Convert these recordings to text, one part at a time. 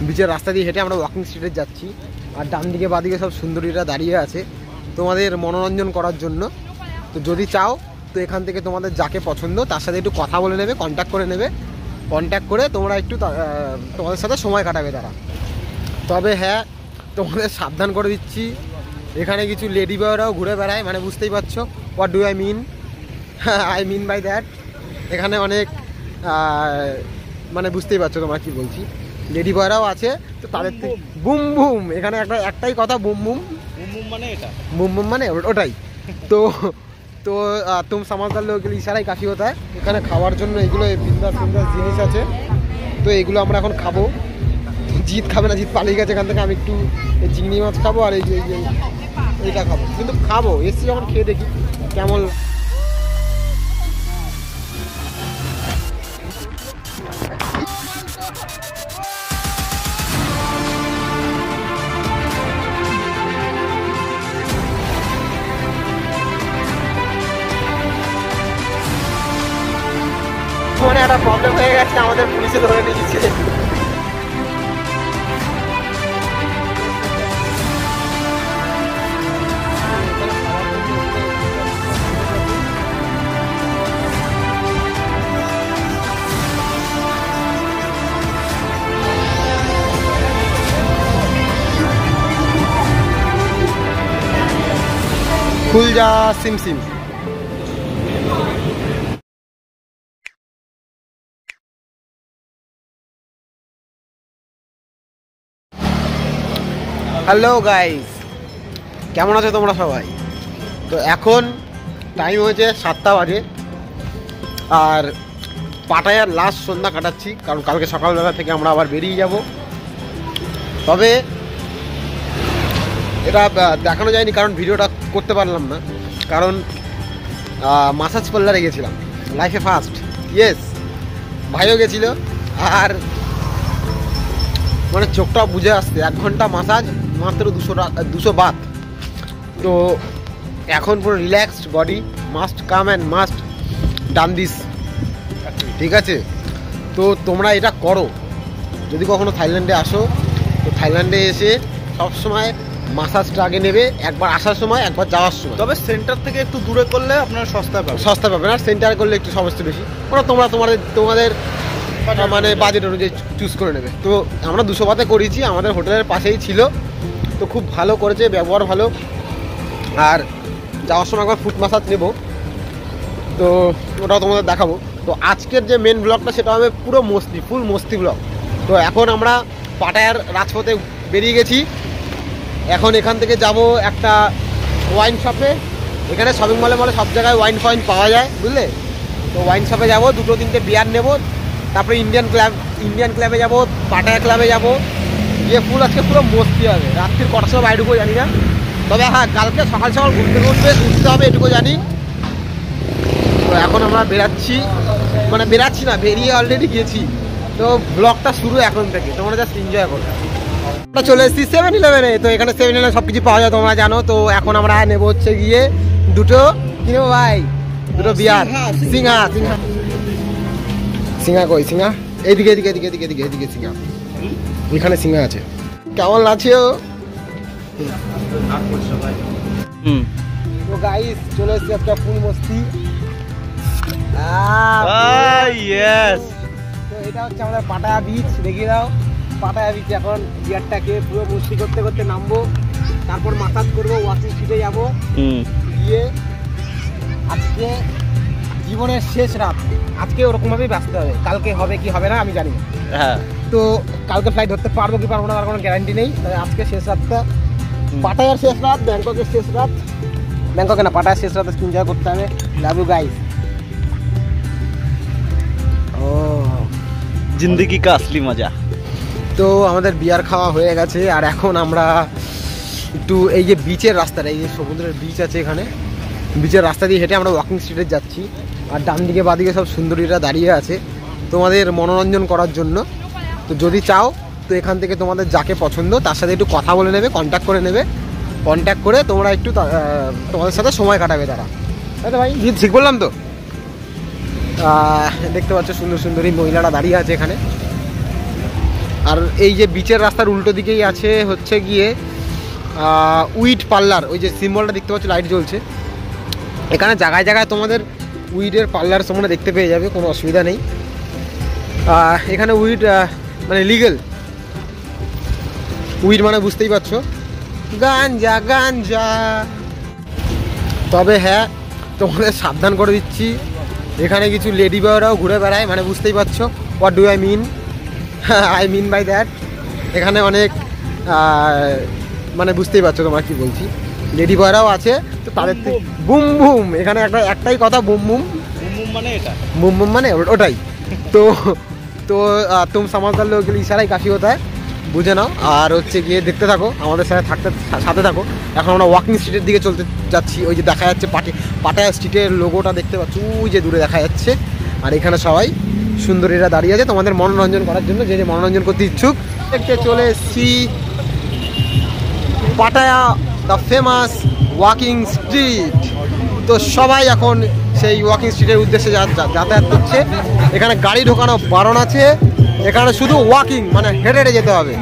বিচের রাস্তা দিয়ে হেঁটে আমরা ওয়াকিং স্ট্রিটে যাচ্ছি। আর ডান দিকে বাদিকে সব সুন্দরীরা দাঁড়িয়ে আছে তোমাদের মনোরঞ্জন করার জন্য। তো যদি চাও তো এখান থেকে তোমাদের যাকে পছন্দ তার সাথে একটু কথা বলে নেবে, কন্ট্যাক্ট করে নেবে। কন্ট্যাক্ট করে তোমরা একটু তোমাদের সাথে সময় কাটাবে তারা। তবে হ্যাঁ, তোমাদের সাবধান করে দিচ্ছি, এখানে কিছু লেডি বয়রাও ঘুরে বেড়ায়, মানে বুঝতেই পারছো what do I mean. I mean by that এখানে অনেক মানে বুঝতেই পারছো তোমরা কি বলছি, লেডি বয়রাও আছে। তো তাদের থেকে বুম বুম, এখানে একটাই কথা, বুম বুম। বুম বুম মানে এটা, বুম বুম মানে ওটাই। তো তো তুম সমাজদার লোক ইশারাই কাশি হতে হয়। এখানে খাওয়ার জন্য এগুলো বিন্দাস বিন্দাস জিনিস আছে। তো এগুলো আমরা এখন খাবো। জিৎ খাবে না, জিৎ পালিয়ে গেছে এখান থেকে। আমি একটু এই চিংড়ি মাছ খাবো আর এই যে এইটা খাবো, কিন্তু খাবো এসছি যখন খেয়ে দেখি কেমন। মানে একটা প্রবলেম হয়ে গেছে, আমাদের পুলিশে ধরে নিয়ে গেছে। খুল যা সিম সিম। হ্যালো গাইস, কেমন আছো তোমরা সবাই? তো এখন টাইম হয়েছে 7টা বাজে, আর পাটায়ার লাস্ট সন্ধ্যা কাটাচ্ছি, কারণ কালকে সকালবেলা থেকে আমরা আবার বেরিয়ে যাব। তবে এটা দেখানো যায়নি কারণ ভিডিওটা করতে পারলাম না, কারণ মাসাজ পার্লারে গেছিলাম, লাইফে ফার্স্ট। ইয়েস, ভাইও গেছিলো। আর মানে চোখটা বুঝে আসছে, 1 ঘন্টা মাসাজ, মাত্র 200 বাত। তো এখন পুরো relaxed body, must come and must done this, ঠিক আছে? তো তোমরা এটা করো যদি কখনো থাইল্যান্ডে আসো। তো থাইল্যান্ডে এসে সবসময় মাসাজটা আগে নেবে, একবার আসার সময়, একবার যাওয়ার সময়। তবে সেন্টার থেকে একটু দূরে করলে আপনারা সস্তা পাবেন, আর সেন্টারে করলে একটু সমস্যা বেশি। ওরা তোমাদের মানে বাজেট অনুযায়ী চুজ করে নেবে। তো আমরা 200 বাতে করেছি, আমাদের হোটেলের পাশেই ছিল। তো খুব ভালো করেছে, ব্যবহার ভালো। আর যাওয়ার সময় একবার ফুট মাসাজ নেব, তো ওটাও তোমাদের দেখাবো। তো আজকের যে মেন ব্লগটা সেটা হবে পুরো মস্তি, ফুল মস্তি ব্লগ। তো এখন আমরা পাটায়ার রাজপথে বেরিয়ে গেছি। এখন এখান থেকে যাব একটা ওয়াইন শপে। এখানে শপিং মলে সব জায়গায় ওয়াইন ফাইন পাওয়া যায়, বুঝলে? তো ওয়াইন শপে যাবো, 2-3টে বিয়ার নেব। তারপরে ইন্ডিয়ান ক্লাবে যাব, পাটায়া ক্লাবে যাব, গিয়ে ফুল আজকে পুরো মস্তি হবে। রাত্রির কটার সময় বাইরে ঢুকবো জানি না, তবে হ্যাঁ কালকে সকাল সকাল উঠতে হবে এটুকু জানি। তো এখন আমরা বেরাচ্ছি, মানে বেরাচ্ছি না, বেরিয়ে অলরেডি গেছি। তো ব্লগটা শুরু এখন থেকে, তোমরা জাস্ট এনজয় করো। আমরা চলে এসেছি 7-11-এ। তো এখানে 7-11 সব কিছু পাওয়া যায়, তোমরা জানো। তো এখন আমরা নেবো হচ্ছে গিয়ে দুটো কিনবো ভাই, দুটো বিয়ার। সিঙ্গা কই? সিঙ্গা এইদিকে, এদিকে সিঙ্গা, এখানে সিঙ্গা আছে। কেমন লাগছে? তো গাইস চলে এসেছি একটা ফুল মস্তি। তো এটা হচ্ছে আমাদের পাটায়া বিচ, দেখিয়ে দাও। পাটায়া বিচ এখন বিয়ারটাকে পুরো মস্তি করতে করতে নামবো, তারপর মাসাজ করবো, ওয়াকিং স্ট্রিটে যাবো। গিয়ে আজকে জীবনের শেষ রাত, আজকে ওরকমভাবেই বাঁচতে হবে। কালকে হবে কি হবে না আমি জানি না। হ্যাঁ, তো কালকে ফ্লাইট ধরতে পারবো কি পারবো না তার কোনো গ্যারান্টি নেই। তাই আজকে শেষ রাতটা, পাটায়ার শেষ রাত, ব্যাংককের শেষ রাত, ব্যাংককে না পাটায়ার শেষ রাতে এনজয় করতে হবে। Love you guys. ও জিন্দগি কা আসলি মজা। তো আমাদের বিয়ার খাওয়া হয়ে গেছে, আর এখন আমরা একটু এই যে বিচের রাস্তাটা, এই যে সমুদ্রের বিচ আছে এখানে, বিচের রাস্তা দিয়ে হেঁটে আমরা ওয়াকিং স্ট্রিটে যাচ্ছি। আর ডান দিকে বাদিকে সব সুন্দরীরা দাঁড়িয়ে আছে তোমাদের মনোরঞ্জন করার জন্য। তো যদি চাও তো এখান থেকে তোমাদের যাকে পছন্দ তার সাথে একটু কথা বলে নেবে, কন্ট্যাক্ট করে নেবে। কন্ট্যাক্ট করে তোমরা একটু তোমাদের সাথে সময় কাটাবে তারা, তাই তো ভাই? জিৎ ঠিক বললাম তো? দেখতে পাচ্ছ সুন্দর সুন্দরী মহিলারা দাঁড়িয়ে আছে এখানে। আর এই যে বিচের রাস্তার উল্টো দিকেই আছে হচ্ছে গিয়ে উইড পার্লার। ওই যে সিম্বলটা দেখতে পাচ্ছ, লাইট জ্বলছে, এখানে জায়গায় জায়গায় তোমাদের উইডের পার্লার তোমরা দেখতে পেয়ে যাবে, কোনো অসুবিধা নেই। এখানে উইড মানে লিগেল। উইড মানে বুঝতেই পারছো, গাঞ্জা গাঞ্জা। তবে হ্যাঁ, তোমাদের সাবধান করে দিচ্ছি, এখানে কিছু লেডি বয়রাও ঘুরে বেড়ায়, মানে বুঝতেই পারছো what do I mean. I mean by that, এখানে অনেক মানে বুঝতেই পারছো তোমরা কি বলছি, লেডি বয়রাও আছে। তো তাদের থেকে বুম বুম, এখানে একটাই কথা, বুম বুম। বুম মানে এটা, বুম বুম মানে ওটাই। তো তো তুমি সমাজদার লোক ইশারাই কাশি হতে হয়, বুঝে নাও। আর হচ্ছে গিয়ে দেখতে থাকো, আমাদের সাথে থাকো। এখন আমরা ওয়াকিং স্ট্রিটের দিকে চলতে যাচ্ছি। ওই যে দেখা যাচ্ছে পাটায়া স্ট্রিটের লোগোটা দেখতে পাচ্ছ, ওই যে দূরে দেখা যাচ্ছে। আর এখানে সবাই সুন্দরীরা দাঁড়িয়ে আছে তোমাদের মনোরঞ্জন করার জন্য, যে মনোরঞ্জন করতে ইচ্ছুক। দেখতে চলে এসছি Pattaya, the famous walking street. তো সবাই এখন সেই ওয়াকিং স্ট্রিটের উদ্দেশ্যে যাতায়াত করছে। এখানে গাড়ি ঢোকানো বারণ আছে, এখানে শুধু ওয়াকিং, মানে হেঁটে হেঁটে যেতে হবে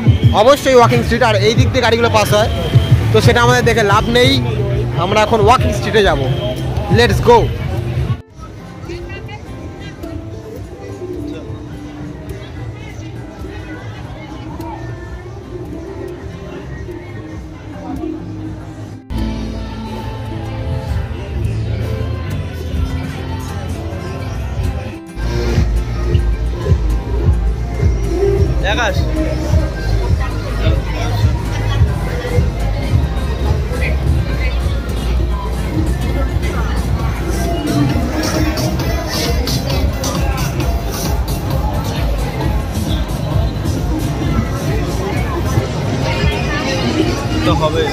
অবশ্যই ওয়াকিং স্ট্রিট। আর এই দিক দিয়ে গাড়িগুলো পাস হয়, তো সেটা আমাদের দেখে লাভ নেই। আমরা এখন ওয়াকিং স্ট্রিটে যাব, লেটস গো। আকাশ তো হবে।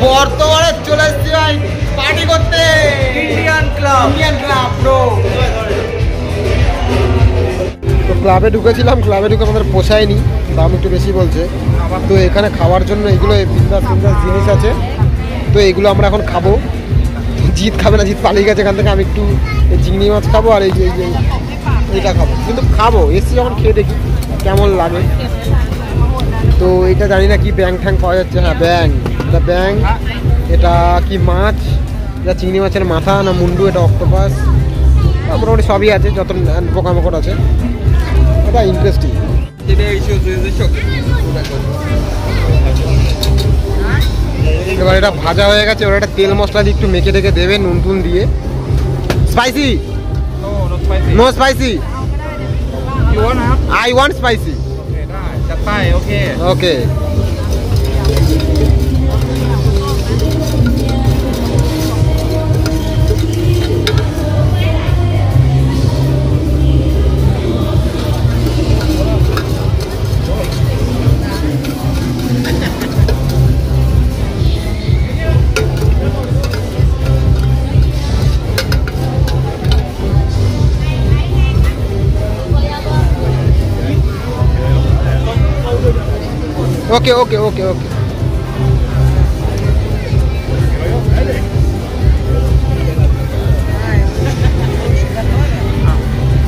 বর্তমানে চলে এসেছি ভাই পার্টি করতে, ইন্ডিয়ান ক্লাব ব্রো। তো ক্লাবে ঢুকেছিলাম, ক্লাবে ঢুকে আমাদের পোষায়নি, দাম একটু বেশি বলছে। তো এখানে খাওয়ার জন্য এগুলো বিন্দাস জিনিস আছে, তো এগুলো আমরা এখন খাবো। জিৎ খাবে না, জিৎ পালিয়ে গেছে এখান থেকে। আমি একটু চিংড়ি মাছ খাবো, আর এই যে এইটা খাবো, কিন্তু খাবো। এসছি যখন খেয়ে দেখি কেমন লাগে। তো এটা জানি না কি ব্যাং ঠ্যাং পাওয়া যাচ্ছে। হ্যাঁ ব্যাং, এটা ব্যাং। এটা কি মাছ, এটা চিংড়ি মাছের মাথা না মুন্ডু, এটা অক্টোপাস, মোটামুটি সবই আছে, যত পোকামাকড় আছে। এটা ইন্টারেস্টিং। এবার এটা ভাজা হয়ে গেছে, এবার এটা তেল মশলা দিয়ে একটু মেখে টেকে দেবে, নুন টুন দিয়ে। Spicy? No spicy. I want spicy. Okay. Okay, okay, okay, okay.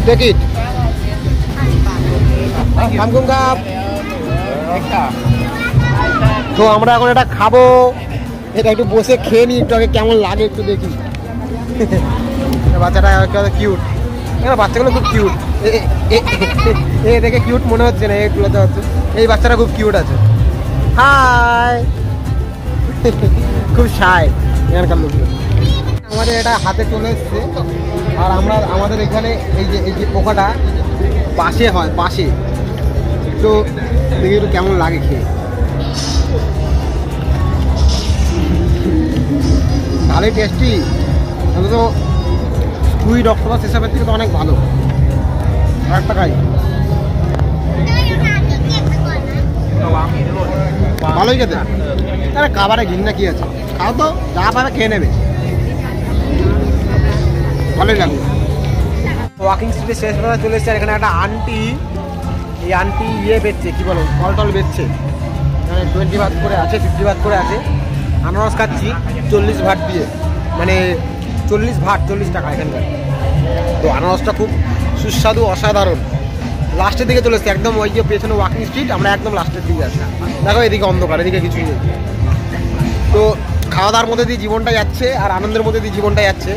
Take it. Kamkungkap. তো আমরা এখন এটা খাবো, এটা একটু বসে খেয়ে নিই, একটু আগে কেমন লাগে একটু দেখি। বাচ্চাটা কিউট। এখানে বাচ্চাগুলো খুব কিউট। এ দেখে কিউট মনে হচ্ছে না, এগুলোতে হচ্ছে এই বাচ্চারা খুব কিউট আছে। হাই, খুব শাই এখানকার লোকগুলো। আমাদের এটা হাতে চলে এসছে, আর আমরা আমাদের এখানে এই যে পোকাটা পাশে হয়, পাশে একটু দেখি একটু কেমন লাগে খেয়ে। ভালোই টেস্টি, অন্তত স্কুইড অক্টোপাস হিসাবের থেকে তো অনেক ভালো। আর একটা খাই, ভালোই খেতে। আরে খাবারে ঘিন্না কি আছে, খাও তো, যা পাবে খেয়ে নেবে, ভালোই লাগবে। ওয়াকিং স্ট্রিটে শেষ বেলা চলে এসছে, আর এখানে একটা আন্টি, এই আন্টি বেচছে, কি বলো, ফল টল বেচছে। এখানে 20 ভাত করে আছে, 50 ভাত করে আছে। আনারস খাচ্ছি 40 ভাট দিয়ে, মানে 40 ভাট 40 টাকা এখানকার। তো আনারসটা খুব সুস্বাদু, অসাধারণ। লাস্টের দিকে চলে এসছে, একদম ওই যে পেছনে ওয়াকিং স্ট্রিট, আমরা একদম লাস্টের দিকে আসি। দেখো এদিকে অন্ধকার, এদিকে কিছুই নেই। তো খাওয়া দাওয়ার মধ্যে দিয়ে জীবনটা যাচ্ছে, আর আনন্দের মধ্যে দিয়ে জীবনটা যাচ্ছে।